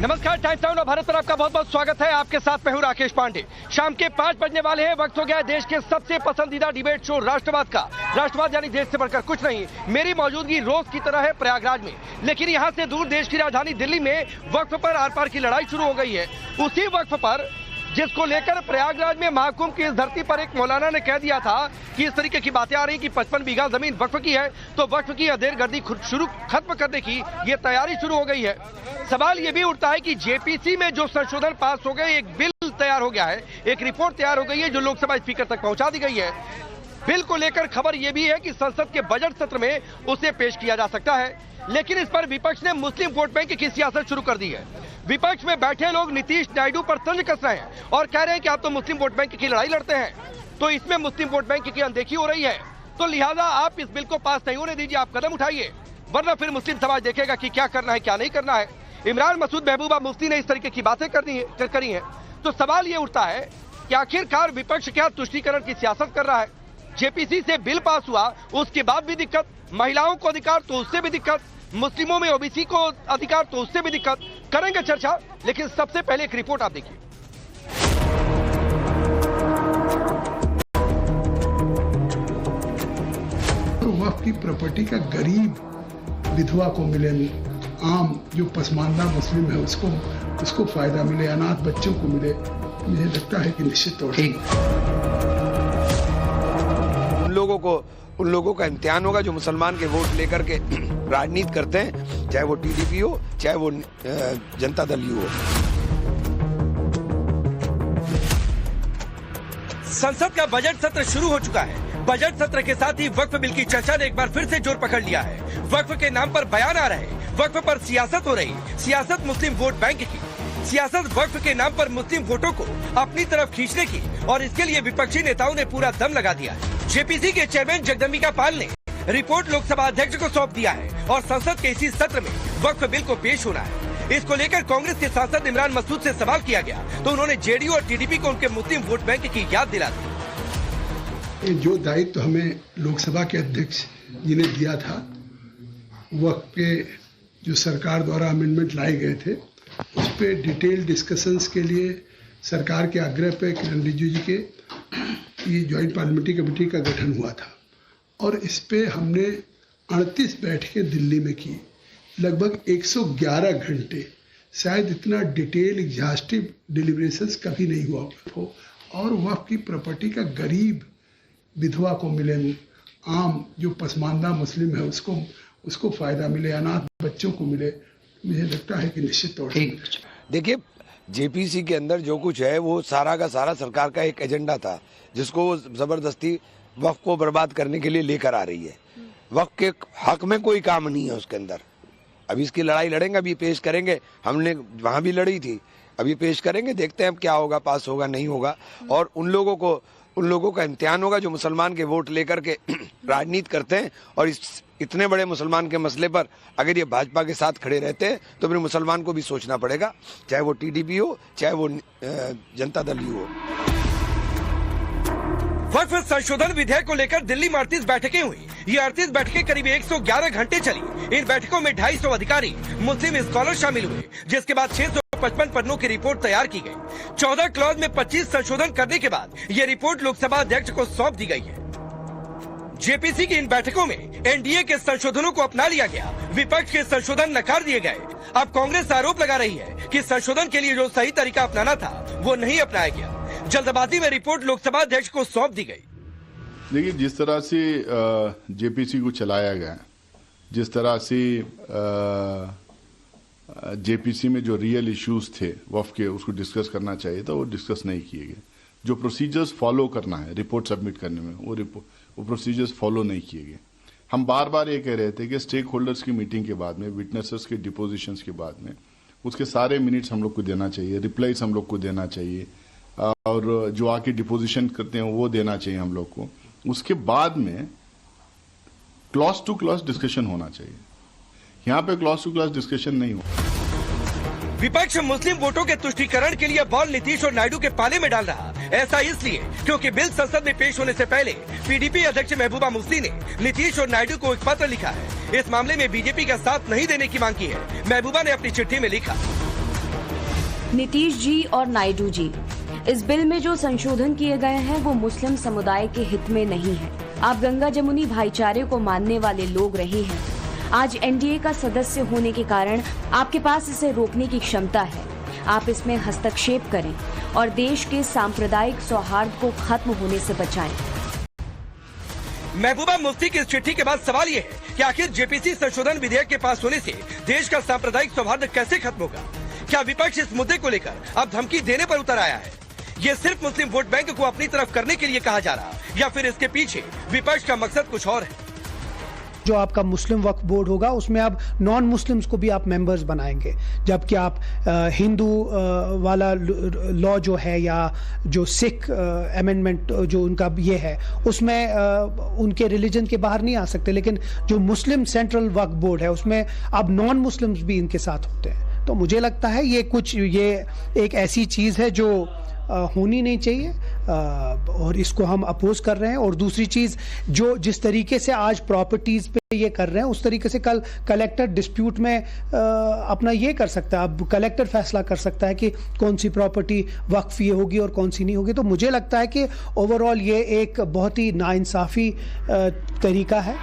नमस्कार, times now Bharat पर आपका बहुत बहुत स्वागत है। आपके साथ मैं हूं राकेश पांडे। शाम के 5 बजने वाले हैं। वक्त हो गया है देश के सबसे पसंदीदा डिबेट शो राष्ट्रवाद का। राष्ट्रवाद यानी देश से बढ़कर कुछ नहीं। मेरी मौजूदगी रोज की तरह है प्रयागराज में, लेकिन यहां से दूर देश की राजधानी दिल्ली में वक्फ पर आर पार की लड़ाई शुरू हो गई है। उसी वक्फ पर जिसको लेकर प्रयागराज में महाकुंभ की इस धरती पर एक मौलाना ने कह दिया था कि इस तरीके की बातें आ रही कि 55 बीघा जमीन वक्फ की है, तो वक्फ की अधेरगर्दी खत्म करने की ये तैयारी शुरू हो गई है। सवाल ये भी उठता है कि जेपीसी में जो संशोधन पास हो गए, एक बिल तैयार हो गया है, एक रिपोर्ट तैयार हो गई है जो लोकसभा स्पीकर तक पहुंचा दी गई है। बिल को लेकर खबर यह भी है कि संसद के बजट सत्र में उसे पेश किया जा सकता है, लेकिन इस पर विपक्ष ने मुस्लिम वोट बैंक की सियासत शुरू कर दी है। विपक्ष में बैठे लोग नीतीश नायडू पर तंज कस रहे हैं और कह रहे हैं कि आप तो मुस्लिम वोट बैंक की लड़ाई लड़ते हैं, तो इसमें मुस्लिम वोट बैंक की अनदेखी हो रही है, तो लिहाजा आप इस बिल को पास नहीं होने दीजिए, आप कदम उठाइए, वरना फिर मुस्लिम समाज देखेगा कि क्या करना है क्या नहीं करना है। इमरान मसूद महबूबा मुफ्ती ने इस तरीके की बातें करी है। तो सवाल ये उठता है कि आखिरकार विपक्ष क्या तुष्टीकरण की सियासत कर रहा है। जेपीसी से बिल पास हुआ, उसके बाद भी दिक्कत, महिलाओं को अधिकार तो उससे भी दिक्कत, मुस्लिमों में ओबीसी को अधिकार तो उससे भी दिक्कत। करेंगे चर्चा, लेकिन सबसे पहले एक रिपोर्ट आप देखिए। वक्फ की प्रॉपर्टी का गरीब विधवा को मिले, आम जो पसमानदा मुस्लिम है उसको फायदा मिले, अनाथ बच्चों को मिले, मुझे लगता है कि निश्चित तौर से उन लोगों का इम्तिहान होगा जो मुसलमान के वोट लेकर के राजनीति करते हैं, चाहे वो टीडीपी हो चाहे वो जनता दल यू हो। संसद का बजट सत्र शुरू हो चुका है। बजट सत्र के साथ ही वक्फ बिल की चर्चा ने एक बार फिर से जोर पकड़ लिया है। वक्फ के नाम पर बयान आ रहे, वक्फ पर सियासत हो रही, सियासत मुस्लिम वोट बैंक की, सियासत वक्फ के नाम पर मुस्लिम वोटों को अपनी तरफ खींचने की, और इसके लिए विपक्षी नेताओं ने पूरा दम लगा दिया है। जेपीसी के चेयरमैन जगदम्बिका पाल ने रिपोर्ट लोकसभा अध्यक्ष को सौंप दिया है और संसद के इसी सत्र में वक्फ बिल को पेश होना है। इसको लेकर कांग्रेस के सांसद इमरान मसूद से सवाल किया गया तो उन्होंने जेडीयू और टीडीपी को उनके मुस्लिम वोट बैंक की याद दिला दी। जो दायित्व तो हमें लोकसभा के अध्यक्ष जी ने दिया था, वक्फ पे जो सरकार द्वारा अमेंडमेंट लाए गए थे, उस पे डिटेल डिस्कशंस के लिए सरकार के आग्रह पे किरण रिजिजू जी के ये ज्वाइंट पार्लियामेंट्री कमेटी का गठन हुआ था और इस पे हमने 38 बैठकें दिल्ली में की, लगभग 111 घंटे। शायद इतना डिटेल एग्जॉस्टिव डिलिब्रेशंस कभी नहीं हुआ हो। और वक्फ की प्रॉपर्टी का गरीब विधवा को मिले, आम जो पसमानदा मुस्लिम है उसको फायदा मिले, अनाथ बच्चों को मिले, मुझे लगता है कि निश्चित तौर से। देखिए, जेपीसी के अंदर जो कुछ है वो सारा का सारा सरकार का एक एजेंडा था जिसको वो जबरदस्ती वक्फ को बर्बाद करने के लिए लेकर आ रही है। वक्फ के हक में कोई काम नहीं है उसके अंदर। अभी इसकी लड़ाई लड़ेंगे, अभी पेश करेंगे, हमने वहां भी लड़ी थी, अभी पेश करेंगे, देखते हैं क्या होगा, पास होगा नहीं होगा। और उन लोगों का इम्तिहान होगा जो मुसलमान के वोट लेकर के राजनीति करते हैं, और इतने बड़े मुसलमान के मसले पर अगर ये भाजपा के साथ खड़े रहते हैं तो फिर मुसलमान को भी सोचना पड़ेगा, चाहे वो टीडीपी हो चाहे वो जनता दल यू हो। वक्फ संशोधन विधेयक को लेकर दिल्ली में 38 बैठकें हुई। ये 38 बैठकें करीब 111 घंटे चली। इन बैठकों में 250 अधिकारी मुस्लिम स्कॉलर शामिल हुए, जिसके बाद 655 पन्नों की रिपोर्ट तैयार की गई। 14 क्लॉज में 25 संशोधन करने के बाद ये रिपोर्ट लोकसभा अध्यक्ष को सौंप दी गई है। जेपीसी की इन बैठकों में एनडीए के संशोधनों को अपना लिया गया, विपक्ष के संशोधन नकार दिए गए। अब कांग्रेस आरोप लगा रही है कि संशोधन के लिए जो सही तरीका अपनाना था वो नहीं अपनाया गया। जल्दबाजी में रिपोर्ट लोकसभा अध्यक्ष को सौंप दी गई। देखिए, जिस तरह से जेपीसी को चलाया गया, जिस तरह से जेपीसी में जो रियल इश्यूज थे वक्फ के, उसको डिस्कस करना चाहिए था, वो डिस्कस नहीं किए गए। जो प्रोसीजर्स फॉलो करना है रिपोर्ट सबमिट करने में, वो प्रोसीजर्स फॉलो नहीं किए गए। हम बार बार ये कह रहे थे कि स्टेक होल्डर्स की मीटिंग के बाद में, विटनेसेस के डिपोजिशंस के बाद में, उसके सारे मिनट्स हम लोग को देना चाहिए, रिप्लाईज हम लोग को देना चाहिए, और जो आके डिपोजिशन करते हैं वो देना चाहिए हम लोग को। उसके बाद में क्लॉज टू क्लॉज डिस्कशन होना चाहिए। यहाँ पे क्लॉज टू क्लॉज डिस्कशन नहीं हो। विपक्ष मुस्लिम वोटों के तुष्टीकरण के लिए बॉल नीतीश और नायडू के पाले में डाल रहा। ऐसा इसलिए क्योंकि बिल संसद में पेश होने से पहले पीडीपी अध्यक्ष महबूबा मुफ्ती ने नीतीश और नायडू को एक पत्र लिखा है। इस मामले में बीजेपी का साथ नहीं देने की मांग की है। महबूबा ने अपनी चिट्ठी में लिखा, नीतीश जी और नायडू जी, इस बिल में जो संशोधन किए गए हैं वो मुस्लिम समुदाय के हित में नहीं है। आप गंगा जमुनी भाईचारे को मानने वाले लोग रहे हैं। आज एनडीए का सदस्य होने के कारण आपके पास इसे रोकने की क्षमता है। आप इसमें हस्तक्षेप करें और देश के सांप्रदायिक सौहार्द को खत्म होने से बचाएं। महबूबा मुफ्ती की इस चिट्ठी के बाद सवाल ये है कि आखिर जेपीसी संशोधन विधेयक के पास होने से देश का सांप्रदायिक सौहार्द कैसे खत्म होगा? क्या विपक्ष इस मुद्दे को लेकर अब धमकी देने पर उतर आया है? ये सिर्फ मुस्लिम वोट बैंक को अपनी तरफ करने के लिए कहा जा रहा, या फिर इसके पीछे विपक्ष का मकसद कुछ और है? जो आपका मुस्लिम वक्फ बोर्ड होगा उसमें आप नॉन मुस्लिम्स को भी आप मेंबर्स बनाएंगे, जबकि आप हिंदू वाला लॉ जो है या जो सिख अमेंडमेंट जो उनका ये है उसमें उनके रिलीजन के बाहर नहीं आ सकते, लेकिन जो मुस्लिम सेंट्रल वक्फ बोर्ड है उसमें अब नॉन मुस्लिम्स भी इनके साथ होते हैं। तो मुझे लगता है ये एक ऐसी चीज़ है जो होनी नहीं चाहिए और इसको हम अपोज कर रहे हैं। और दूसरी चीज, जो जिस तरीके से आज प्रॉपर्टीज पे ये कर रहे हैं उस तरीके से कल कलेक्टर डिस्प्यूट में अपना ये कर सकता है। अब कलेक्टर फैसला कर सकता है कि कौन सी प्रॉपर्टी वक्फ ये होगी और कौन सी नहीं होगी। तो मुझे लगता है कि ओवरऑल ये एक बहुत ही नाइंसाफी तरीका है।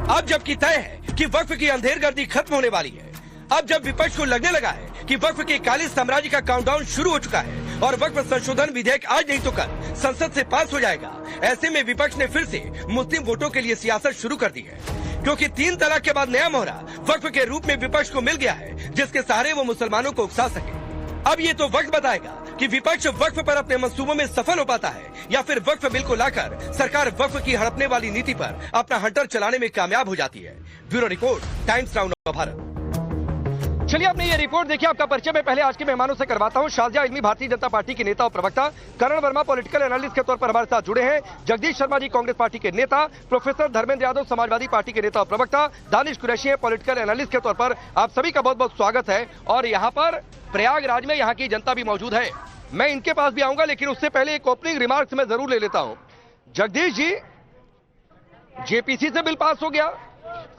अब जबकि तय है कि वक्फ की अंधेरगर्दी खत्म होने वाली है, अब जब विपक्ष को लगने लगा है कि वक्फ के काली साम्राज्य का काउंटडाउन शुरू हो चुका है और वक्फ संशोधन विधेयक आज नहीं तो कल संसद से पास हो जाएगा, ऐसे में विपक्ष ने फिर से मुस्लिम वोटों के लिए सियासत शुरू कर दी है। क्योंकि 3 तलाक के बाद नया मोहरा वक्फ के रूप में विपक्ष को मिल गया है, जिसके सहारे वो मुसलमानों को उकसा सके। अब ये तो वक्त बताएगा कि विपक्ष वक्फ पर अपने मंसूबों में सफल हो पाता है या फिर वक्फ बिल को लाकर सरकार वक्फ की हड़पने वाली नीति पर अपना हंटर चलाने में कामयाब हो जाती है। Bureau report, times now Bharat. चलिए आपने ये रिपोर्ट देखी, आपका परिचय मैं पहले आज के मेहमानों से करवाता हूं। शारजा इल्मी भारतीय जनता पार्टी के नेता और प्रवक्ता, करण वर्मा पॉलिटिकल एनालिस्ट के तौर पर हमारे साथ जुड़े हैं, जगदीश शर्मा जी कांग्रेस पार्टी के नेता, प्रोफेसर धर्मेंद्र यादव समाजवादी पार्टी के नेता और प्रवक्ता, दानिश कुरैशी है पॉलिटिकल एनालिस्ट के तौर पर। आप सभी का बहुत बहुत स्वागत है। और यहाँ पर प्रयागराज में यहाँ की जनता भी मौजूद है, मैं इनके पास भी आऊंगा, लेकिन उससे पहले एक ओपनिंग रिमार्क्स मैं जरूर ले लेता हूं। जगदीश जी, जेपीसी से बिल पास हो गया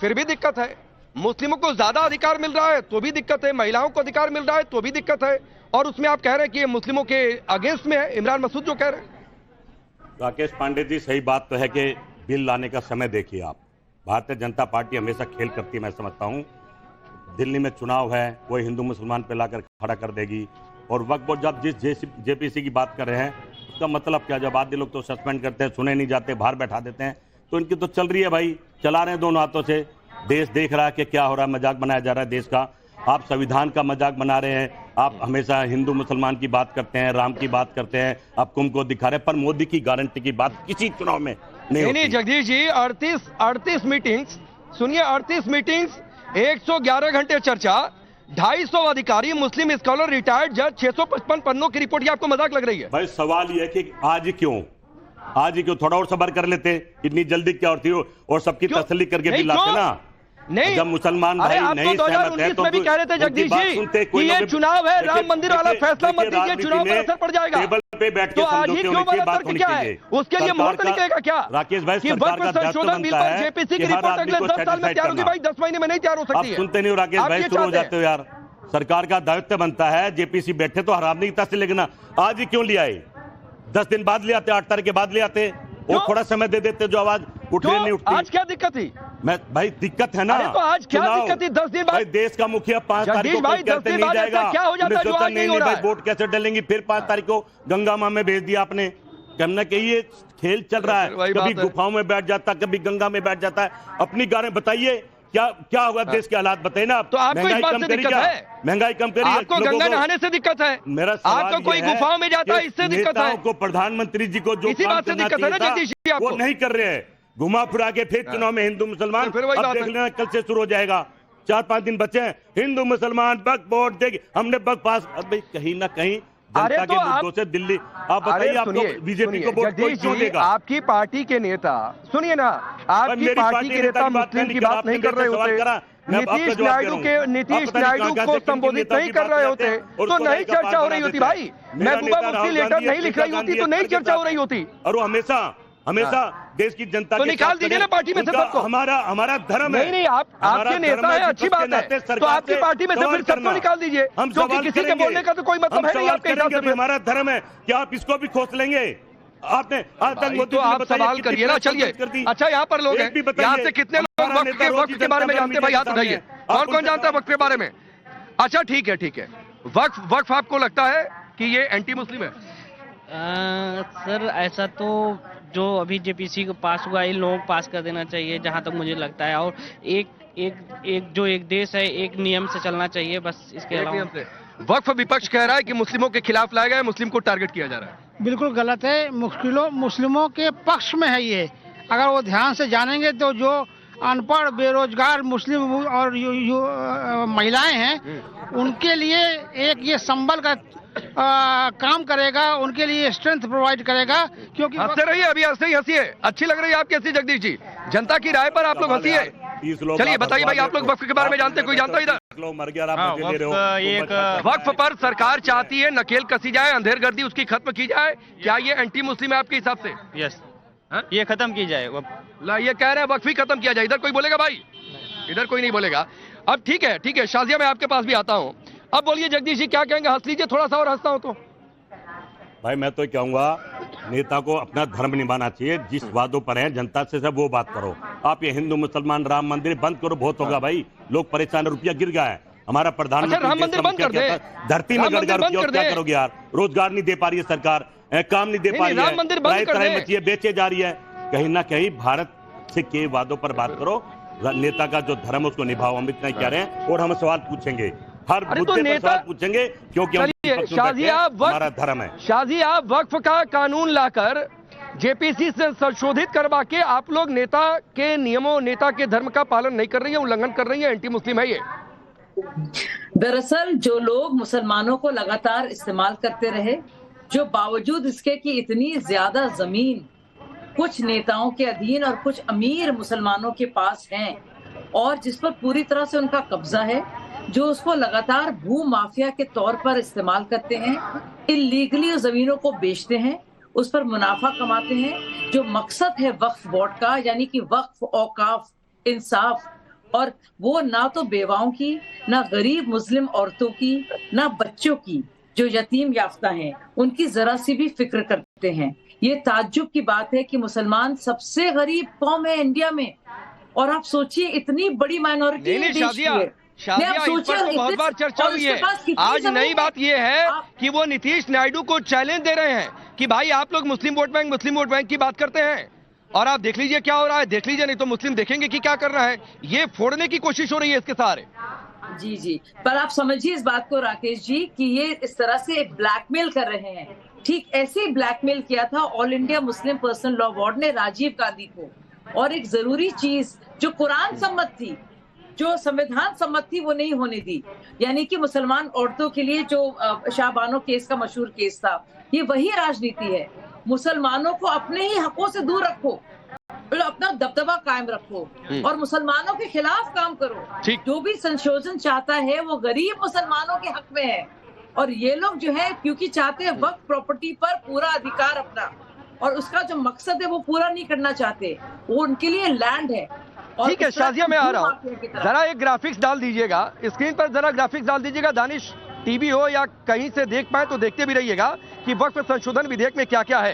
फिर भी दिक्कत है, मुस्लिमों को ज्यादा अधिकार मिल रहा है तो भी दिक्कत है, महिलाओं को अधिकार मिल रहा है तो भी दिक्कत है, और उसमें आप कह रहे हैं कि ये मुस्लिमों के अगेंस्ट में है। इमरान मसूद जो कह रहे हैं। राकेश पांडे जी, सही बात तो है कि बिल लाने का समय देखिए आप। भारतीय जनता पार्टी हमेशा खेल करती है, मैं समझता हूं। दिल्ली में चुनाव है, कोई हिंदू मुसलमान पे लाकर खड़ा कर देगी। और वक्त बोर्ड जब जिस जेपीसी की बात कर रहे हैं उसका मतलब क्या? जब आधे लोग तो सस्पेंड करते हैं, सुने नहीं जाते, बाहर बैठा देते हैं, तो इनकी तो चल रही है भाई, चला रहे हैं दोनों हाथों से। देश देख रहा है कि क्या हो रहा है, मजाक बनाया जा रहा है देश का। आप संविधान का मजाक बना रहे हैं, आप हमेशा हिंदू मुसलमान की बात करते हैं, राम की बात करते हैं, आप कुंभ को दिखा रहे हैं, पर मोदी की गारंटी की बात किसी चुनाव में नहीं। जगदीश जी, 38 मीटिंग्स सुनिए, 38 मीटिंग्स, 111 घंटे चर्चा, 250 अधिकारी, मुस्लिम स्कॉलर, रिटायर्ड जज, 655 पन्नों की रिपोर्ट, ये आपको मजाक लग रही है? भाई सवाल ये है कि आज क्यों थोड़ा और सब्र कर लेते, इतनी जल्दी क्या होती हो, और सबकी तसल्ली करके भी लाते ना। नहीं, जब मुसलमान भाई नहीं सहमत है तो भी कह रहे थे जगदीश जी कि ये चुनाव है, राम मंदिर वाला फैसला मत दीजिए, चुनाव पर असर पड़ जाएगा। टेबल पे बैठ के तो आज ही क्यों बड़ा तर्क क्या है? उसके लिए मुहूर्त निकलेगा क्या? राकेश भाई, सरकार का संशोधन बिल पर जेपीसी की रिपोर्ट अगले 10 साल में तैयार होगी भाई, 10 महीने में नहीं तैयार हो सकती है। आप सुनते नहीं हो राकेश भाई, शुरू हो जाते हो यार। सरकार का दायित्व बनता है, जेपीसी बैठे तो हरामनी की तस्वीर लेकिन आज ही क्यों ले आए? 10 दिन बाद ले आते, 8 तारीख के बाद ले आते, और थोड़ा समय दे देते, जो आवाज उठने नहीं उठती। आज क्या दिक्कत थी? मैं भाई दिक्कत है ना, तो आज क्या दिक्कत थी? 10 दिन बाद देश का मुखिया 5 तारीख को कहते नहीं जाएगा, क्या हो जाता है जो आज नहीं हो रहा है? वोट कैसे डालेंगे? फिर 5 तारीख को गंगा मां में भेज दिया आपने। कहना कि ये खेल चल रहा है, कभी गुफाओं में बैठ जाता, कभी गंगा में बैठ जाता है। अपनी गाने बताइए, क्या होगा देश के हालात बताइए ना आप। तो आपको इस बात से दिक्कत है? महंगाई कम करिए, आपको गंगा नहाने से दिक्कत है? मेरा आपको कोई गुफाओं में जाता है इससे दिक्कत है? को प्रधानमंत्री जी को जो इसी बात से दिक्कत है ना जगदीश जी आपको? वो नहीं कर रहे हैं, घुमा फिरा के फिर चुनाव में हिंदू मुसलमान। अब देख लेना, कल से शुरू हो जाएगा, 4-5 दिन बचे हैं, हिंदू मुसलमान वक्फ बोर्ड देगी, हमने वक्फ पास। अब कहीं ना कहीं जनता के मुद्दों से दिल्ली, आप बताइए, आपको बीजेपी को वोट क्यों देगा? आपकी पार्टी के नेता, सुनिए ना, आपकी पार्टी के नेता मुस्लिम की बात नहीं कर रहे होते, नीतीश नायडू को संबोधित नहीं कर रहे होते तो नहीं चर्चा हो रही होती भाई। महबूबा मुफ्ती लेटर नहीं लिख रही होती तो नहीं चर्चा हो रही होती। और वो हमेशा हमेशा देश की जनता तो के निकाल साथ दीजिए ना खड़े। पार्टी में से उनका सबको। हमारा धर्म है। नहीं आप हमारा आपके नेता धर्म है, है, अच्छी बात है, तो आपकी पार्टी में से फिर सबको निकाल दीजिए, हम क्योंकि सवाल किसी के करेंगे। बोलने का तो कोई मतलब हम है नहीं सवाल आपके हिसाब करेंगे, से। हमारा धर्म है, क्या आप इसको भी खोस लेंगे? आपने आज तक भाई, मोदी तो जी ने आप बताया सवाल कितनी करिए ना, प्रेस चलिए। कर दी। अच्छा यहाँ पर लोग हैं, एक भी बताइए। यहाँ से कितने लोग हमारा वक्त नेता के रोज वक्त के बारे में जनता जानते हैं भाई, हाथ दल उठाइए। मीडिया कौन के कौन सामने जानता है वक्त के बारे में? अच्छा ठीक है, वक्फ आपको लगता है कि ये एंटी मुस्लिम है? सर ऐसा तो जो अभी जेपीसी को पास हुआ, इन लोगों को पास कर देना चाहिए जहां तक मुझे लगता है, और एक देश है, एक नियम से चलना चाहिए, बस इसके एक अलावा। नियम से। वक्फ विपक्ष कह रहा है कि मुस्लिमों के खिलाफ लाया गया है, मुस्लिम को टारगेट किया जा रहा है। बिल्कुल गलत है, मुस्लिमों के पक्ष में है ये। अगर वो ध्यान से जानेंगे तो जो अनपढ़ बेरोजगार मुस्लिम और महिलाएं हैं उनके लिए एक ये संबल का काम करेगा, उनके लिए स्ट्रेंथ प्रोवाइड करेगा। क्योंकि हंसते रहिए, अभी ऐसे ही हंसिए, अच्छी लग रही है आपकी हंसी जगदीश जी, जनता की राय पर आप लोग हंसिए। चलिए बताइए भाई, आप लोग वक्फ के बारे में जानते हैं? कोई जानता है इधर? वक्फ पर सरकार चाहती है नकेल कसी जाए, अंधेरगर्दी उसकी खत्म की जाए, क्या ये एंटी मुस्लिम है आपके हिसाब से? यस, ये खत्म की जाए। ये कह रहे हैं वक्फ ही खत्म किया जाए, इधर कोई बोलेगा भाई? इधर कोई नहीं बोलेगा। अब ठीक है, शाजिया मैं आपके पास भी आता हूँ। अब बोलिए जगदीश जी, क्या कहेंगे? हंस लीजिए थोड़ा सा और हंसता हूँ तो। भाई मैं तो कहूंगा नेता को अपना धर्म निभाना चाहिए, जिस वादों पर है जनता से सब वो बात करो। आप ये हिंदू मुसलमान राम मंदिर बंद करो, बहुत होगा भाई, लोग परेशान, रुपया गिर गया है। हमारा प्रधानमंत्री राम मंदिर बंद कर दे, धरती में गड़ गया रुपया, क्या करोगे यार? रोजगार नहीं दे पा रही है सरकार, काम नहीं दे पा रही है, राम मंदिर बंद कर दे, मचिए बेचे जा रही है। कहीं ना कहीं भारत से के वादों पर बात करो, नेता का जो धर्म उसको निभाओ, हम इतना कह रहे हैं। और हम सवाल पूछेंगे, हर मुद्दे पर सवाल पूछेंगे, क्योंकि हमारा धर्म है। शाजिया, वक्फ का कानून लाकर जेपीसी से संशोधित करवा के आप लोग नेता के नियमों, नेता के धर्म का पालन नहीं कर रही है, उल्लंघन कर रही है, एंटी मुस्लिम है ये। दरअसल जो लोग मुसलमानों को लगातार इस्तेमाल करते रहे, जो बावजूद इसके कि इतनी ज्यादा जमीन कुछ नेताओं के अधीन और कुछ अमीर मुसलमानों के पास हैं, और जिस पर पूरी तरह से उनका कब्जा है, जो उसको लगातार भू माफिया के तौर पर इस्तेमाल करते हैं, इलीगली उस जमीनों को बेचते हैं, उस पर मुनाफा कमाते हैं। जो मकसद है वक्फ बोर्ड का, यानी कि वक्फ, औकाफ, इंसाफ, और वो ना तो बेवाओं की, ना गरीब मुस्लिम औरतों की, ना बच्चों की जो यतीम याफ्ता हैं, उनकी जरा सी भी फिक्र करते हैं। ये ताज्जुब की बात है कि मुसलमान सबसे गरीब कौम है इंडिया में, और आप सोचिए इतनी बड़ी माइनॉरिटी है देश की। शाजिया, इस पर तो बहुत बार चर्चा हुई है। आज नई बात यह है कि वो नीतीश नायडू को चैलेंज दे रहे हैं कि भाई आप लोग मुस्लिम वोट बैंक की बात करते हैं, और आप देख लीजिए क्या हो रहा है, देख लीजिए, नहीं तो मुस्लिम देखेंगे कि क्या कर रहा है। ये फोड़ने की कोशिश हो रही है इसके सहारे। जी, पर आप समझिए इस बात को राकेश जी, कि ये इस तरह से एक ब्लैकमेल कर रहे हैं। ठीक ऐसे ही ब्लैकमेल किया था all India Muslim personal law board ने राजीव गांधी को, और एक जरूरी चीज जो कुरान सम्मत थी, जो संविधान सम्मत थी, वो नहीं होने दी। यानी कि मुसलमान औरतों के लिए जो शाहबानो केस का मशहूर केस था, ये वही राजनीति है। मुसलमानों को अपने ही हकों से दूर रखो, अपना दबदबा कायम रखो, और मुसलमानों के खिलाफ काम करो। जो भी संशोधन चाहता है वो गरीब मुसलमानों के हक में है, और ये लोग जो है क्योंकि चाहते हैं वक्फ प्रॉपर्टी पर पूरा अधिकार अपना, और उसका जो मकसद है वो पूरा नहीं करना चाहते, वो उनके लिए लैंड है। ठीक है शाजिया, मैं आ रहा हूँ, जरा एक ग्राफिक्स डाल दीजिएगा स्क्रीन पर, जरा ग्राफिक्स डाल दीजिएगा, दानिश टीवी हो या कहीं से देख पाए तो देखते भी रहिएगा कि वक्फ संशोधन विधेयक में क्या क्या है।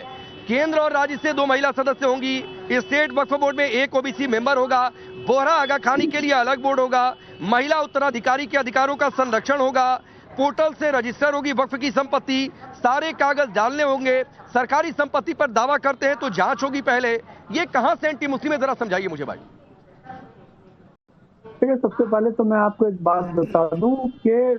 केंद्र और राज्य से 2 महिला सदस्य होंगी, स्टेट वक्फ बोर्ड में 1 ओबीसी मेंबर होगा, बोहरा आगाखानी के लिए अलग बोर्ड होगा, महिला उत्तराधिकारी के अधिकारों का संरक्षण होगा, पोर्टल से रजिस्टर होगी वक्फ की संपत्ति, सारे कागज डालने होंगे, सरकारी संपत्ति पर दावा करते हैं तो जांच होगी पहले। ये कहां से एंटी मुस्लिम है, जरा समझाइए मुझे भाई। ठीक है, सबसे पहले तो मैं आपको एक बात बता दूं कि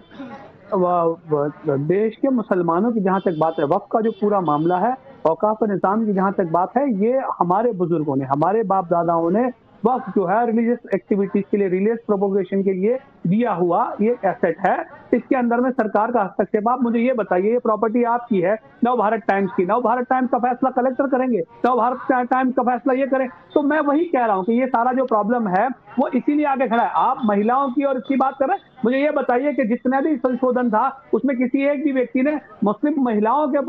देश के मुसलमानों की जहां तक बात है, वक्फ का जो पूरा मामला है, औकाफ निज़ाम की जहां तक बात है, ये हमारे बुजुर्गों ने, हमारे बाप दादाओं ने वक्फ जो है रिलीजियस एक्टिविटीज के लिए, रिलीजियस प्रोपोगेशन के लिए दिया हुआ ये एसेट है। इसके अंदर में सरकार का हस्तक्षेप, आप मुझे ये बताइए, ये प्रॉपर्टी आपकी है, नव भारत टाइम्स की, नव भारत टाइम्स का फैसला कलेक्टर करेंगे, नव भारत टाइम्स का फैसला ये करें। तो मैं वही कह रहा हूँ कि ये सारा जो प्रॉब्लम है वो इसीलिए आगे खड़ा है। आप महिलाओं की और इसकी बात कर रहे हैं, मुझे ये बताइए कि जितना भी संशोधन था उसमें किसी एक भी व्यक्ति ने मुस्लिम महिलाओं के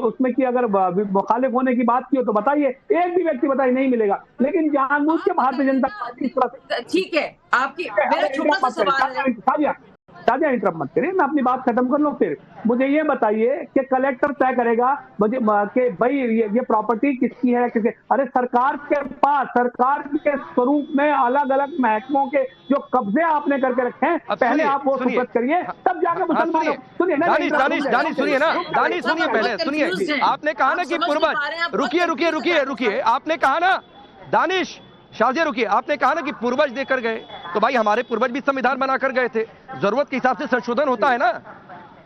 उसमें की अगर मुखालिफ होने की बात की हो तो बताइए, एक भी व्यक्ति बताइए, नहीं मिलेगा। लेकिन जानबूझ के भारतीय जनता पार्टी, ठीक है, आपकी मेरा छोटा सा सवाल है। साजिया इंटरप्ट मत करिए, मैं अपनी बात खत्म कर लूं। फिर मुझे ये बताइए कि कलेक्टर तय करेगा मुझे कि भाई ये प्रॉपर्टी किसकी है, किसके। अरे सरकार के पास, सरकार के स्वरूप में अलग अलग महकमों के जो कब्जे आपने करके रखे हैं, पहले आप वो सुपुर्द करिए, तब जाकर मुसलमानों। सुनिए दानिश सुनिए ना, दानिश सुनिए, पहले सुनिए। आपने कहा ना कि पूर्वज, रुकिए, आपने कहा ना दानिश, शाजिया रुकिए, आपने कहा ना कि पूर्वज देकर गए, तो भाई हमारे पूर्वज भी संविधान बनाकर गए थे, जरूरत के हिसाब से संशोधन होता है ना,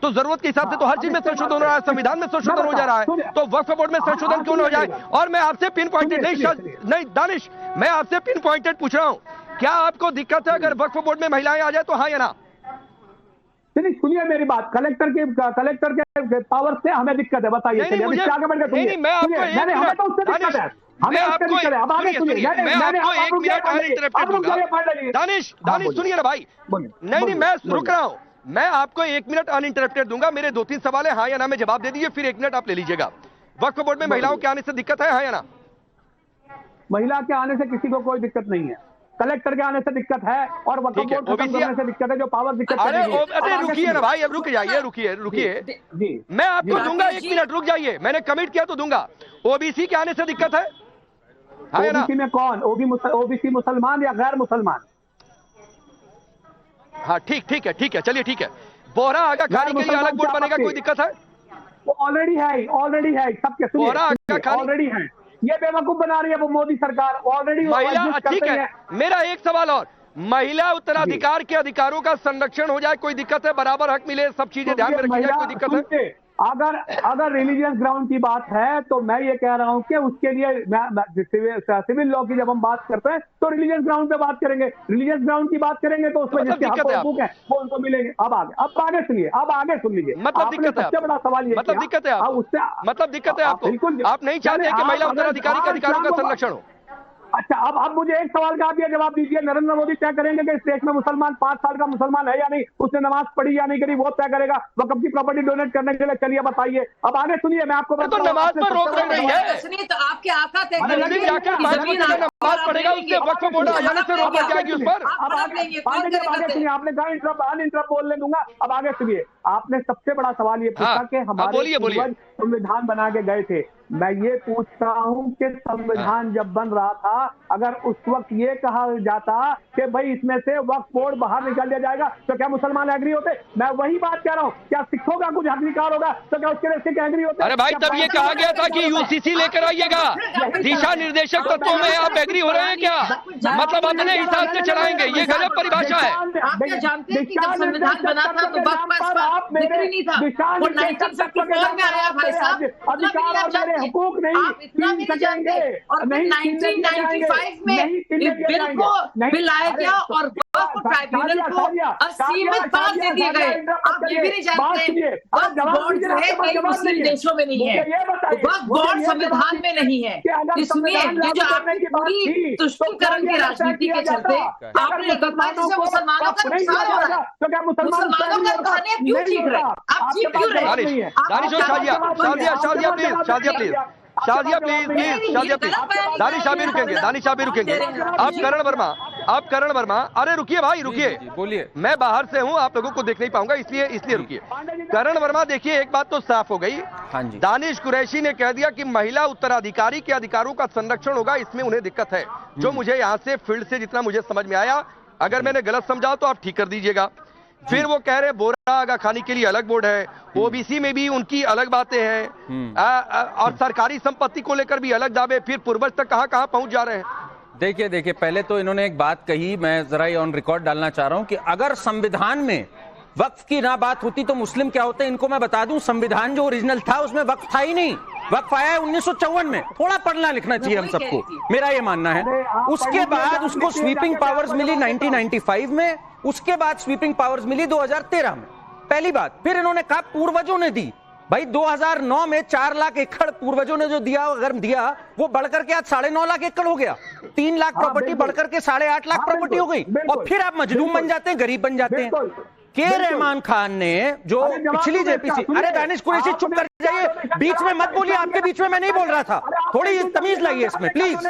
तो जरूरत के हिसाब से तो हर चीज में संशोधन हो रहा है, संविधान में संशोधन हो जा रहा है, तो वक्फ बोर्ड में संशोधन क्यों न हो जाए। और मैं आपसे पिन पॉइंटेड नहीं दानिश, मैं आपसे पिन पॉइंटेड पूछ रहा हूं, क्या आपको दिक्कत है अगर वक्फ बोर्ड में महिलाएं आ जाए तो हाँ या ना? नहीं, सुनिए मेरी बात, कलेक्टर के पावर से हमें दिक्कत है, बताइए। दानिश सुनिए ना भाई, नहीं मैं रुक रहा हूं, मैं आपको 1 मिनट अनइंटरप्टेड दूंगा, मेरे 2-3 सवाल है, हाँ या ना में जवाब दे दीजिए, फिर 1 मिनट आप ले लीजिएगा। वक्फ बोर्ड में महिलाओं के आने से दिक्कत है, हाँ या ना? महिला के आने से किसी को कोई दिक्कत नहीं है, कलेक्टर के आने से दिक्कत है और वक्फ बोर्ड खत्म करने से दिक्कत है, जो पावर दिक्कत है। अरे रुकिए ना भाई, अब रुक जाइए, रुकिए, मैं आपको दूंगा 1 मिनट, रुक जाइए, मैंने कमिट किया तो दूंगा। ओबीसी के आने से दिक्कत है, हाँ या ना? ओबीसी में कौन? ओबीसी मुसलमान या गैर मुसलमान? हाँ ठीक है, चलिए ठीक है। बोहरा आगा खानी के लिए अलग बोर्ड बनेगा, कोई दिक्कत है? वो ऑलरेडी है, सबके सुनिए, ऑलरेडी है। ये बेवकूफ बना रही है वो मोदी सरकार, ऑलरेडी महिला। ठीक है, मेरा एक सवाल और, महिला उत्तराधिकार के अधिकारों का संरक्षण हो जाए, कोई दिक्कत है? बराबर हक मिले, सब चीजें ध्यान में रखी जाए, कोई दिक्कत है? अगर रिलीजियस ग्राउंड की बात है तो मैं ये कह रहा हूं कि उसके लिए सिविल लॉ की जब हम बात करते हैं तो रिलीजियस ग्राउंड पे बात करेंगे, रिलीजियस ग्राउंड की बात करेंगे तो उसमें जिसके हक है वो उनको मिलेंगे। अब आगे सुनिए, सुन लीजिए। मतलब दिक्कत है, सबसे बड़ा सवाल ये, मतलब दिक्कत है आपको, मतलब दिक्कत है आपको, आप नहीं चाहते कि महिला उत्तराधिकारी के अधिकारों का संरक्षण हो? अच्छा, अब मुझे एक सवाल का आप ये जवाब दीजिए, नरेंद्र मोदी तय करेंगे कि इस देश में मुसलमान 5 साल का मुसलमान है या नहीं, उसने नमाज पढ़ी या नहीं करी, वो तय करेगा वक्फ की प्रॉपर्टी डोनेट करने के लिए। चलिए बताइए, अब आगे सुनिए, मैं आपको तो नमाज पर रोक नहीं है, सुनिए, तो आपके आका तय नमाज पढ़ेगा, उसके वक्फ बोर्ड आ जाने से रोक जाएगी उस पर। आपने कहा अनइंटरप्ट बोलने दूंगा, अब आगे सुनिए। आपने सबसे बड़ा सवाल ये पूछा कि हमारे पूर्वज संविधान बना के गए थे। मैं ये पूछता हूं कि संविधान जब बन रहा था, अगर उस वक्त ये कहा जाता कि भाई इसमें से वक्फ बोर्ड बाहर निकाल दिया जाएगा तो क्या मुसलमान एग्री होते? मैं वही बात कह रहा हूं, क्या सिखों का कुछ अधिकार होगा तो क्या उसके लिए एग्री होते? अरे भाई, तब ये कहा गया था कि यूसीसी लेकर आइएगा, दिशा निर्देशक तत्वों में आप एग्री हो रहे हैं क्या? मतलब अपने हिसाब से चलाएंगे, ये गलत परिभाषा है। आप जानते हैं कि जब संविधान बना था तो वक्फ पर जिक्र नहीं था, वो 1954 में आया भाई साहब, अधिकार हुकूक नहीं छीन सकेंगे। और 1995 में बिल लाया गया और वक्फ ट्राइब्यूनल को असीमित पावर दे दिए गए। आप ये भी नहीं जानते वक्फ बोर्ड जो है कई मुस्लिम देशों में नहीं है, वक्फ बोर्ड संविधान में नहीं है। इसलिए ये जो आपकी पूरी तुष्टीकरण की राजनीति के चलते आपने मुसलमानों का नुकसान हो रहा है, मुसलमानों का कहने क्यों ठीक रहे, आप ठीक क्यों रहे? शाजिया प्लीज, दानिश आप भी रुकेंगे। आप करण वर्मा, अरे रुकिए भाई, रुकिए, बोलिए। मैं बाहर से हूं, आप लोगों को देख नहीं पाऊंगा, इसलिए रुकिए। करण वर्मा, देखिए एक बात तो साफ हो गई, हाँ जी, दानिश कुरैशी ने कह दिया कि महिला उत्तराधिकारी के अधिकारों का संरक्षण होगा, इसमें उन्हें दिक्कत है। जो मुझे यहाँ से फील्ड से जितना मुझे समझ में आया, अगर मैंने गलत समझा तो आप ठीक कर दीजिएगा। फिर वो कह रहे बोरा आगा खानी के लिए अलग बोर्ड है, ओबीसी में भी उनकी अलग बातें हैं, और सरकारी संपत्ति को लेकर भी अलग दावे, फिर पूर्वज तक कहां पहुंच जा रहे हैं। देखिए, पहले तो इन्होंने एक बात कही, मैं जरा ये ऑन रिकॉर्ड डालना चाह रहा हूं कि अगर संविधान में वक्फ की ना बात होती तो मुस्लिम क्या होते। इनको मैं बता दूं, संविधान जो ओरिजिनल था उसमें वक्फ था ही नहीं, वक्फ आया है 1954 में। थोड़ा पढ़ना लिखना चाहिए हम सबको, मेरा ये मानना है। उसके बाद उसको स्वीपिंग पावर्स मिली 1995 में, उसके बाद स्वीपिंग पावर्स मिली 2013 में, पहली बात। फिर इन्होंने कहा पूर्वजों ने दी, भाई 2009 में 4 लाख एकड़ पूर्वजों ने जो दिया, अगर दिया, वो बढ़कर के आज 9.5 लाख एकड़ हो गया। 3 लाख प्रॉपर्टी बढ़कर के 8.5 लाख प्रॉपर्टी हो गई, और फिर आप मजलूम बन जाते हैं, गरीब बन जाते हैं। के रहमान खान ने जो पिछली जेपीसी, अरे दानिश कुरैशी चुप कर जाइए, बीच में मत बोलिए, आपके बीच में मैं नहीं बोल रहा था, थोड़ी तमीज लाइए इसमें प्लीज,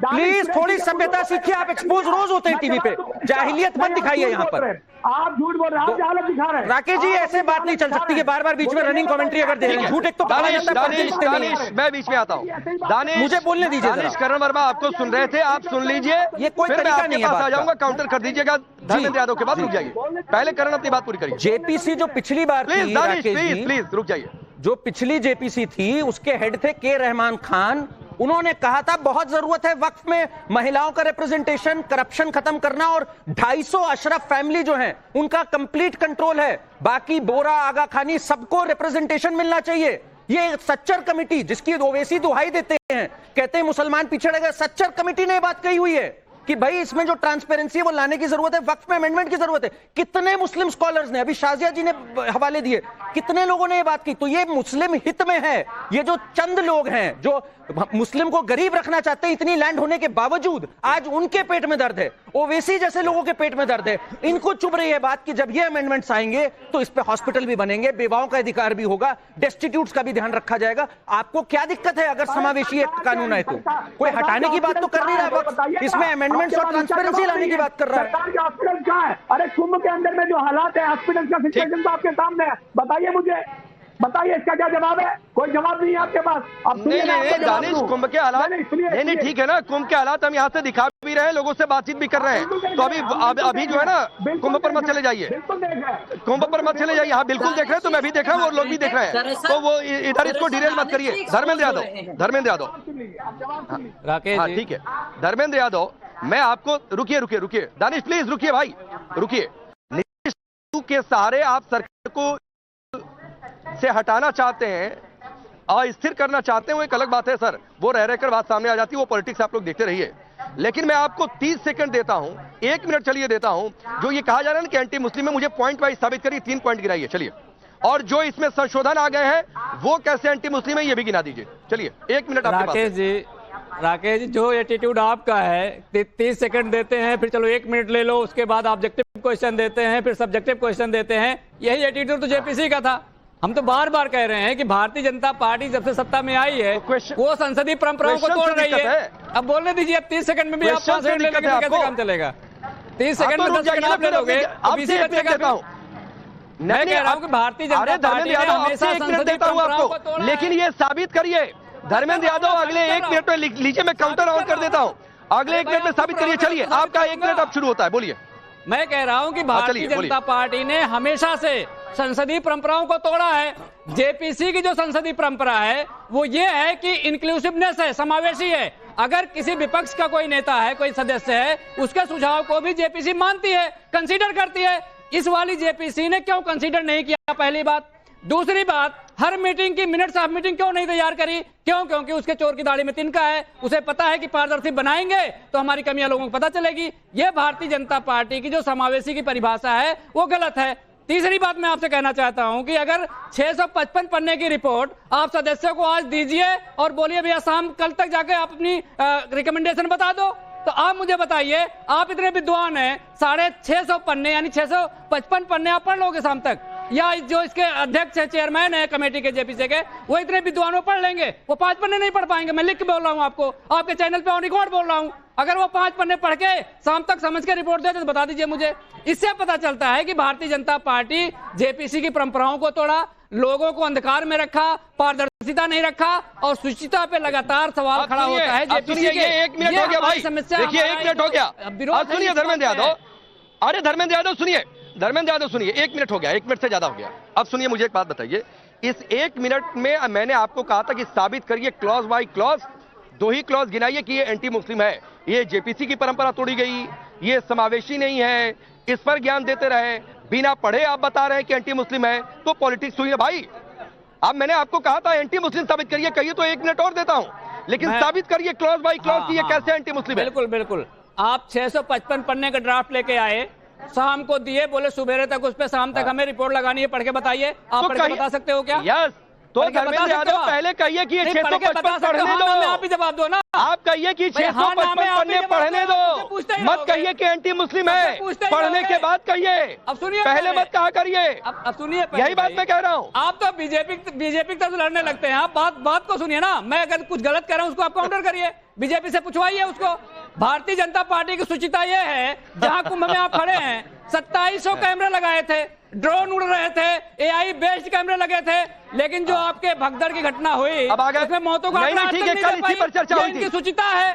प्लीज थोड़ी सभ्यता सीखिए। आप एक्सपोज रोज होते हैं टीवी पे, जाहिलियत मत दिखाइए यहाँ पर। आप झूठ बोल रहे हैं, आप जहालत दिखा रहे हैं। राकेश जी ऐसे बात नहीं चल सकती है, बार बार बीच में रनिंग कमेंट्री अगर दे रहे हैं। झूठ एक तो दानिश मैं बीच में आता हूँ, दानिश मुझे बोलने दीजिए। दानिश करण वर्मा आपको सुन रहे थे, आप सुन लीजिए, ये कोई फिर मैं तरीका आपके नहीं है पास आ बात जाऊंगा, का। काउंटर कर दीजिएगा धर्मेंद्र यादव के बाद, रुक जाइए, पहले करण अपनी बात पूरी करिए। जेपीसी जो पिछली बार प्लीज थी, दानिश राकेश प्लीज जी, प्लीज रुक जाइए। जो पिछली जेपीसी थी उसके हेड थे के रहमान खान। उन्होंने कहा था बहुत जरूरत है वक्फ में महिलाओं का रिप्रेजेंटेशन, करप्शन खत्म करना, और 250 अशरफ फैमिली जो हैं उनका कंप्लीट कंट्रोल है, बाकी बोरा आगा खानी सबको रिप्रेजेंटेशन मिलना चाहिए। ये सच्चर कमेटी जिसकी ओवैसी दुहाई देते हैं, कहते हैं मुसलमान पिछड़े गए, सच्चर कमेटी ने बात कही हुई है कि भाई इसमें जो ट्रांसपेरेंसी है वो लाने की जरूरत है, वक्फ में अमेंडमेंट की जरूरत है। कितने मुस्लिम स्कॉलर्स ने, अभी शाजिया जी ने हवाले दिए, कितने लोगों ने ये बात की। तो ये मुस्लिम हित में है। ये जो चंद लोग हैं जो मुस्लिम को गरीब रखना चाहते हैं, इतनी लैंड होने के बावजूद आज उनके पेट में दर्द है, ओवैसी जैसे लोगों के पेट में दर्द है। इनको चुभ रही है बात कि जब ये अमेंडमेंट्स आएंगे तो इस पे हॉस्पिटल भी बनेंगे, बेवाओं का अधिकार भी होगा, डेस्टिट्यूट्स का भी ध्यान रखा जाएगा। आपको क्या दिक्कत है अगर समावेशी एक कानून है तो? कोई हटाने की बात तो कर नहीं रहा, इसमें अमेंडमेंट्स और ट्रांसपेरेंसी लाने की बात कर रहा है। सरकार के हॉस्पिटल कहाँ है? अरे कुंभ के अंदर में जो हालात है, हॉस्पिटल का सिचुएशन तो आपके सामने है, बताइए मुझे, बताइए इसका क्या जवाब है? कोई जवाब नहीं है आपके पास। नहीं दानिश, कुंभ के हालात नहीं ठीक है ना, कुंभ के हालात हम यहाँ से दिखा भी रहे हैं, लोगों से बातचीत भी कर रहे हैं, तो अभी जो है ना कुंभ पर मत चले जाइए, कुंभ पर मत चले जाइए। हाँ बिल्कुल देख रहे हैं, तो मैं भी देख रहा हूँ और लोग भी देख रहे हैं, तो वो इधर इसको डिरेल मत करिए। धर्मेंद्र यादव राकेश, हाँ ठीक है धर्मेंद्र यादव, मैं आपको रुकिए दानिश प्लीज रुकिए भाई, रुकिए। नीतीश के सहारे आप सरकार को से हटाना चाहते हैं, अस्थिर करना चाहते हैं, वो एक अलग बात है सर, वो रह रहकर बात सामने आ जाती है, वो पॉलिटिक्स आप लोग देखते रहिए। लेकिन मैं आपको 30 सेकंड देता हूं, 1 मिनट चलिए देता हूं। जो ये कहा जा रहा है ना कि एंटी मुस्लिम है, मुझे पॉइंट वाइज साबित करिए, 3 पॉइंट गिनाइए चलिए, और जो इसमें संशोधन आ गए हैं वो कैसे एंटी मुस्लिम है ये भी गिना दीजिए। चलिए 1 मिनट आपके पास। राकेश जी जो एटीट्यूड आपका है, 30 सेकंड देते हैं, फिर चलो 1 मिनट ले लो, उसके बाद ऑब्जेक्टिव क्वेश्चन देते हैं, फिर सब्जेक्टिव क्वेश्चन देते हैं, यही एटीट्यूड तो जेपीसी का था। हम तो बार बार कह रहे हैं कि भारतीय जनता पार्टी जब से सत्ता में आई है वो संसदीय परंपराओं को तोड़ रही है। अब बोलने दीजिए, अब 30 सेकंड में भी आप 5 सेकंड लेंगे तो कैसे काम चलेगा? 30 सेकंड में 10 सेकंड आप ले लोगे, अब इसी बचेगा। मैं कह रहा हूं कि भारतीय जनता पार्टी ने हमेशा संसदीय परंपराओं को तोड़ा है। लेकिन ये साबित करिए धर्मेंद्र यादव, अगले 1 मिनट में लीजिए, मैं काउंटर ऑन कर देता हूं, अगले 1 मिनट में साबित करिए। चलिए आपका 1 मिनट अब शुरू होता है, बोलिए। मैं कह रहा हूं कि भारतीय जनता पार्टी ने हमेशा से संसदीय परंपराओं को तोड़ा है। जेपीसी की जो संसदीय परंपरा है वो ये है कि इंक्लूसिवनेस है, समावेशी है। अगर किसी विपक्ष का कोई नेता है, कोई सदस्य है, उसके सुझाव को भी जेपीसी मानती है, कंसीडर करती है। इस वाली जेपीसी ने क्यों कंसीडर नहीं किया? पहली बात। दूसरी बात, हर मीटिंग की मिनट्स ऑफ मीटिंग क्यों नहीं तैयार करी? क्यों? क्योंकि उसके चोर की दाढ़ी में तिनका है, उसे पता है कि पारदर्शी बनाएंगे तो हमारी कमियां लोगों को पता चलेगी। यह भारतीय जनता पार्टी की जो समावेशी की परिभाषा है वो गलत है। तीसरी बात मैं आपसे कहना चाहता हूं कि अगर 655 पन्ने की रिपोर्ट आप सदस्यों को आज दीजिए और बोलिए भैया शाम कल तक जाके आप अपनी रिकमेंडेशन बता दो, तो आप मुझे बताइए, आप इतने विद्वान हैं, 650 पन्ने यानी 655 पन्ने आप पढ़ लोगे शाम तक? या जो इसके अध्यक्ष है, चेयरमैन है कमेटी के जेपीसी के, वो इतने विद्वानों पढ़ लेंगे? वो 5 पन्ने नहीं पढ़ पाएंगे। मैं लिख के बोल रहा हूं आपको, आपके चैनल पे ऑन रिकॉर्ड बोल रहा हूं। अगर वो 5 पन्ने पढ़ के शाम तक समझ के रिपोर्ट देते तो बता दीजिए मुझे। इससे पता चलता है कि भारतीय जनता पार्टी जेपीसी की परंपराओं को तोड़ा, लोगों को अंधकार में रखा, पारदर्शिता नहीं रखा और शुचिता पे लगातार सवाल खड़ा होता है जेपीसी के। 1 मिनट हो गया भाई, देखिए 1 मिनट हो गया। अब सुनिए धर्मेंद्र यादव, अरे धर्मेंद्र यादव सुनिए, धर्मेंद्र यादव सुनिए, 1 मिनट हो गया, 1 मिनट से ज्यादा हो गया। अब सुनिए मुझे एक बात बताइए, इस 1 मिनट में मैंने आपको कहा था कि साबित करिए क्लॉज बाय क्लॉज, 2 ही क्लॉज गिनाइए कि ये एंटी मुस्लिम है, ये जेपीसी की परंपरा तोड़ी गई, ये समावेशी नहीं है, इस पर ज्ञान देते रहे, बिना पढ़े आप बता रहे हैं कि एंटी मुस्लिम है, तो पॉलिटिक्स हुई है भाई। अब मैंने आपको कहा था एंटी मुस्लिम साबित करिए, कहिए तो 1 मिनट और देता हूं, लेकिन साबित करिए क्लॉज बाय क्लॉज कि ये कैसे एंटी मुस्लिम है। बिल्कुल बिल्कुल, आप 655 पन्ने का ड्राफ्ट लेके आए, शाम को दिए, बोले सुबेरे तक उस पे, शाम तक हमें रिपोर्ट लगानी है, पढ़ के बताइए। आप पढ़ के बता सकते हो क्या? यस, तो धर्मेंद्र यादव पहले कहिए कि 655 पढ़ने दो। आप ही जवाब दो ना। आप कहिए कि 655 पन्ने पढ़ने दो, मत कहिए कि एंटी मुस्लिम है, पढ़ने के बाद कहिए। अब सुनिए, पहले मत कहा करिए। अब सुनिए, यही बात मैं कह रहा हूँ। आप तो बीजेपी की तरफ लड़ने लगते हैं। आप बात को सुनिए ना। मैं अगर कुछ गलत कह रहा हूँ उसको आप काउंटर करिए, बीजेपी से पूछवाइए उसको। भारतीय जनता पार्टी की सूचिता ये है, जहां कुंभ में आप खड़े हैं 2700 कैमरे लगाए थे, ड्रोन उड़ रहे थे, AI बेस्ड कैमरे लगे थे, लेकिन जो आपके भगदड़ की घटना हुई उसमें मौतों का नहीं, ठीक है, कल इसी पर चर्चा हुई थी। इनकी सूचिता है,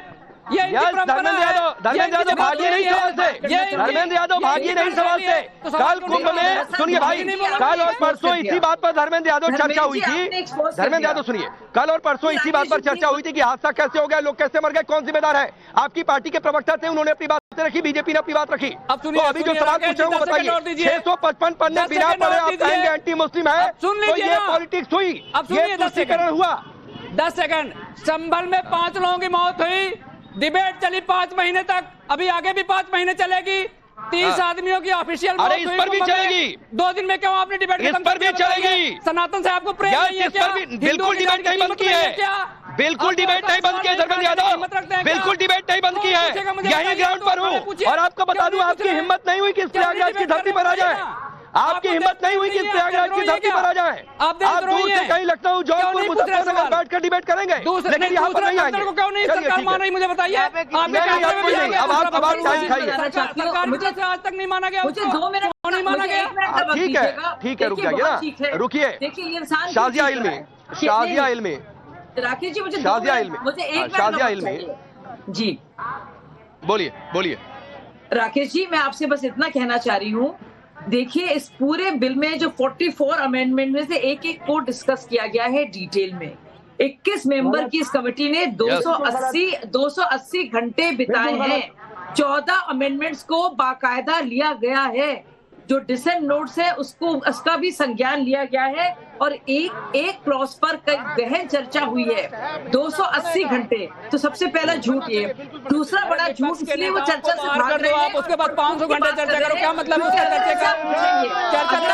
ये धर्मेंद्र यादव भागिए नहीं सवाल से, धर्मेंद्र यादव भागिए नहीं सवाल से। कल कुंभ में, सुनिए भाई, कल और परसों इसी बात पर धर्मेंद्र यादव चर्चा हुई थी। धर्मेंद्र यादव सुनिए, कल और परसों इसी बात पर चर्चा हुई थी कि हादसा कैसे हो गया, लोग कैसे मर गए, कौन जिम्मेदार है। आपकी पार्टी के प्रवक्ता थे, उन्होंने अपनी बात रखी, बीजेपी ने अपनी बात रखी। तो अभी जो सवाल पूछे वो बताइए, 655 पन्ने बिना पढ़े आप कहेंगे एंटी मुस्लिम है, तो ये पॉलिटिक्स हुई, ये तुष्टीकरण हुआ। 10 सेकंड। संभल में 5 लोगों की मौत हुई, डिबेट चली 5 महीने तक, अभी आगे भी 5 महीने चलेगी। 30 आदमियों की ऑफिशियल मौत हुई। इस पर भी चलेगी 2 दिन में। क्यों आपने डिबेट इस पर भी चलेगी? सनातन से आपको प्रेम नहीं है क्या? बिल्कुल डिबेट नहीं बंद की है, बिल्कुल डिबेट नहीं बंद की है धर्मेंद्र यादव, बिल्कुल डिबेट नहीं बंद की है। यही ग्राउंड पर हूँ और आपको बता दूं, आपकी हिम्मत नहीं हुई कि इस प्रयागराज की धरती पर आ जाए। आपकी हिम्मत नहीं हुई कि इस प्रयागराज की धरती पर आ जाए। आप दूर से कहीं लखनऊ, जौनपुर, मुजफ्फरनगर बैठकर डिबेट करेंगे, लेकिन यहाँ पर नहीं आएंगे। मुझे बताइए, अब आप टाइम खाइए। आज तक नहीं माना गया, मुझे 2 मिनट नहीं माना गया। ठीक है, रुक जाइए ना, रुकिए। शाजिया इल्मी, शाजिया इल्मी, राकेश जी, मुझे शाजिया इल्मी, शाजिया इल्मी जी, बोलिए। राकेश जी, मैं आपसे बस इतना कहना चाह रही हूँ, देखिए इस पूरे बिल में जो 44 अमेंडमेंट में से एक को डिस्कस किया गया है डिटेल में। 21 मेंबर की इस कमेटी ने 280 घंटे बिताए हैं। 14 अमेंडमेंट्स को बाकायदा लिया गया है, जो डिसेंट नोट्स है उसका भी संज्ञान लिया गया है, और एक क्लॉज पर कई गहन चर्चा हुई है। 280 घंटे तो सबसे पहला झूठ ये। दूसरा बड़ा झूठ इसलिए वो चर्चा से भाग रहे हैं। आप उसके बाद 500 घंटे चर्चा करो, क्या मतलब है उसका चर्चा का? चर्चा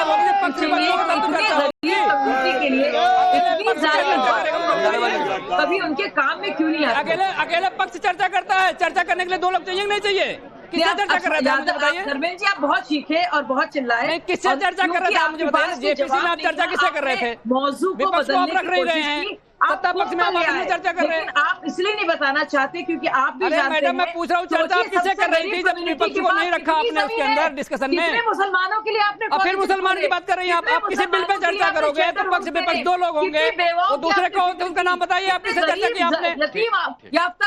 के लिए इतनी ज्यादा कभी उनके काम में क्यों नहीं आते? अकेले पक्ष चर्चा करता है, चर्चा करने के लिए 2 लोग चाहिए नहीं चाहिए? किससे चर्चा कर रहे थे बताइए? धर्मेंद्र जी, आप बहुत चीखे और बहुत चिल्लाए। किससे चर्चा कर रहे थे आप मुझे बताइए? जेपीसी में आप चर्चा किससे कर रहे थे? मौजू को बदलने की कोशिश की। सत्ता पक्ष में आप चर्चा कर रहे हैं, आप इसलिए नहीं बताना चाहते क्योंकि आप भी जानते हैं। मैडम, मैं पूछ रहा हूँ, चर्चा आप किससे कर रही थी जब विपक्ष को नहीं रखा आपने उसके अंदर डिस्कशन में? मुसलमानों के लिए आपने फिर मुसलमान की बात कर रही हैं आप किसी बिल पे चर्चा करोगे तो पक्ष विपक्ष 2 लोग होंगे, और दूसरे कौन थे उनका नाम बताइए? आप किससे चर्चा की आपने?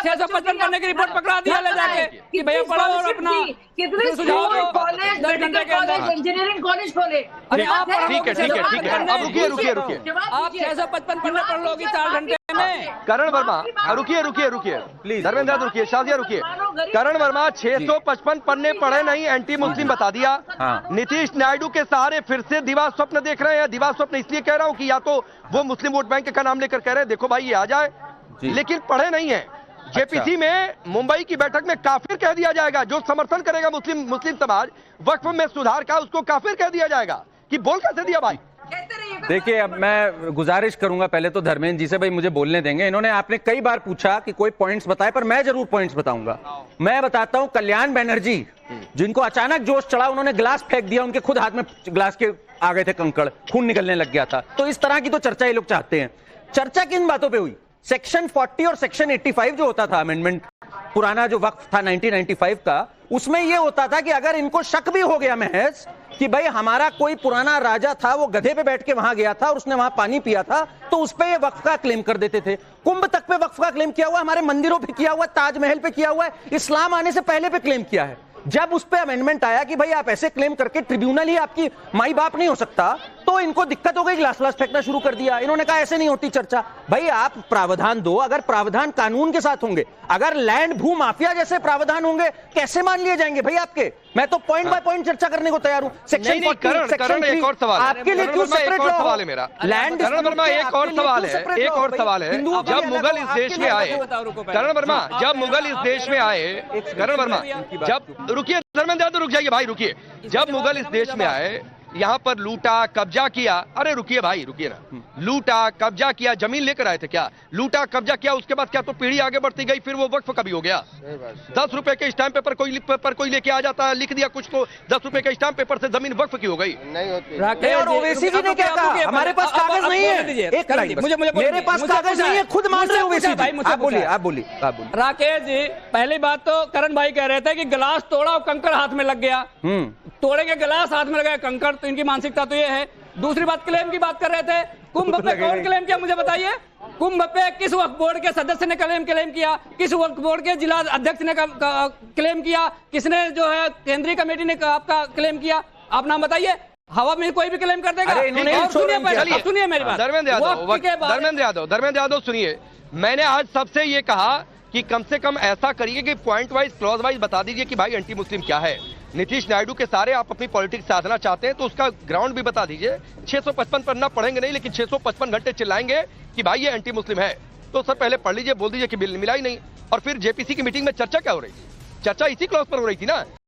655 पन्ने की रिपोर्ट पकड़ा दिया ले जाके कि भैया पढ़ो और अपना कितने सुझाव दो। कॉलेज, 10 घंटे के अंदर इंजीनियरिंग कॉलेज खोले। अरे आप ठीक है, अब रुकिए। आप 655 पन्ने पढ़ लोगी 4 घंटे में। करण वर्मा, रुकिए प्लीज, धर्मेंद्र यादव रुकिए, शाजिया रुकिए। करण वर्मा 655 पन्ने पढ़े नहीं, एंटी मुस्लिम बता दिया। नीतीश नायडू के सहारे फिर से दिवा स्वप्न देख रहे हैं। दिवा स्वप्न इसलिए कह रहा हूं कि या तो वो मुस्लिम वोट बैंक का नाम लेकर कह रहे हैं देखो भाई ये आ जाए, लेकिन पढ़े नहीं है। जेपीसी में मुंबई की बैठक में काफिर कह दिया जाएगा। जो समर्थन करेगा मुस्लिम समाज वक्फ में सुधार का, उसको काफिर कह दिया जाएगा। कि बोल कैसे दिया भाई? देखिए, अब मैं गुजारिश करूंगा पहले तो धर्मेंद्र जी से, भाई मुझे बोलने देंगे। इन्होंने आपने कई बार पूछा कि कोई पॉइंट्स बताए, पर मैं जरूर पॉइंट्स बताऊंगा। मैं बताता हूं, कल्याण बनर्जी जिनको अचानक जोश चढ़ा, उन्होंने गिलास फेंक दिया, उनके खुद हाथ में ग्लास के आ गए थे कंकड़, खून निकलने लग गया था। तो इस तरह की तो चर्चा ये लोग चाहते हैं। चर्चा किन बातों पर हुई? सेक्शन 40 और सेक्शन 85 जो होता था अमेंडमेंट, पुराना जो वक्फ था 1995 का, उसमें यह होता था कि अगर इनको शक भी हो गया महज कि भाई हमारा कोई पुराना राजा था, वो गधे पे बैठ के वहां गया था और उसने वहां पानी पिया था, तो उस पे ये वक्फ का क्लेम कर देते थे। कुंभ तक पे वक्फ का क्लेम किया हुआ, हमारे मंदिरों पे किया हुआ, ताजमहल पे किया हुआ है, इस्लाम आने से पहले पे क्लेम किया है। जब उस पे अमेंडमेंट आया कि भाई आप ऐसे क्लेम करके ट्रिब्यूनल ही आपकी माई बाप नहीं हो सकता, तो इनको दिक्कत हो गई, ग्लास व्लास फेंकना शुरू कर दिया। इन्होंने कहा ऐसे नहीं होती चर्चा। भाई आप प्रावधान दो, अगर प्रावधान कानून के साथ होंगे, अगर लैंड भू माफिया जैसे प्रावधान होंगे कैसे मान लिए जाएंगे भाई आपके? मैं तो पॉइंट बाय पॉइंट चर्चा करने को तैयार हूं। सेक्शन 40, सेक्शन 3, एक और सवाल आपके लिए क्यों सेपरेट लॉ? सवाल है मेरा लैंड करण वर्मा, एक और सवाल है, एक और सवाल है। जब मुगल इस देश में आए, करण वर्मा, जब मुगल इस देश में आए, करण वर्मा, जब रुकिए, धर्मेंद्र यादव रुक जाइए भाई, रुकिए। जब मुगल इस देश में आए, यहाँ पर लूटा कब्जा किया, अरे रुकिए भाई, रुकिए ना, लूटा कब्जा किया, जमीन लेकर आए थे क्या? लूटा कब्जा किया, उसके बाद क्या तो पीढ़ी आगे बढ़ती गई, फिर वो वक्फ कभी हो गया? 10 रुपए के स्टैम्प पेपर कोई लेके आ जाता है, लिख दिया कुछ तो 10 रुपए के स्टैम्प पेपर से जमीन वक्फ की हो गई? नहीं होती। और ओवैसी जी ने क्या कहा? हमारे पास कागज नहीं है। एक मेरे पास कागज नहीं है, खुद मान रहे हो ओवैसी जी। आप बोलिए, आप बोलिए। राकेश जी, पहली बात तो करण भाई कह रहे थे कि गिलास तोड़ा और कंकड़ हाथ में लग गया। तोड़े के गिलास हाथ में लगा, कंकड़, तो इनकी मानसिकता तो ये है। दूसरी बात, क्लेम की बात कर रहे थे। कुंभ पे कौन क्लेम किया मुझे बताइए? कुंभ पे किस वक्फ बोर्ड के सदस्य ने क्लेम किया? किस वक्फ बोर्ड के जिला अध्यक्ष ने क्लेम किया? किसने जो है केंद्रीय कमेटी ने आपका क्लेम किया? आप नाम बताइए। हवा में कोई भी क्लेम कर देगा? सुनिए मेरी बात, धर्मेंद्र यादव सुनिए। मैंने आज सबसे ये कहा कि कम से कम ऐसा करिए कि पॉइंट वाइज, क्लॉज वाइज बता दीजिए कि भाई एंटी मुस्लिम क्या है। नीतीश नायडू के सारे आप अपनी पॉलिटिक्स साधना चाहते हैं तो उसका ग्राउंड भी बता दीजिए। 655 पन्ना पढ़ेंगे नहीं, लेकिन 655 घंटे चिल्लाएंगे कि भाई ये एंटी मुस्लिम है, तो सर पहले पढ़ लीजिए, बोल दीजिए कि बिल मिला ही नहीं। और फिर जेपीसी की मीटिंग में चर्चा क्या हो रही थी? चर्चा इसी क्लॉज पर हो रही थी ना।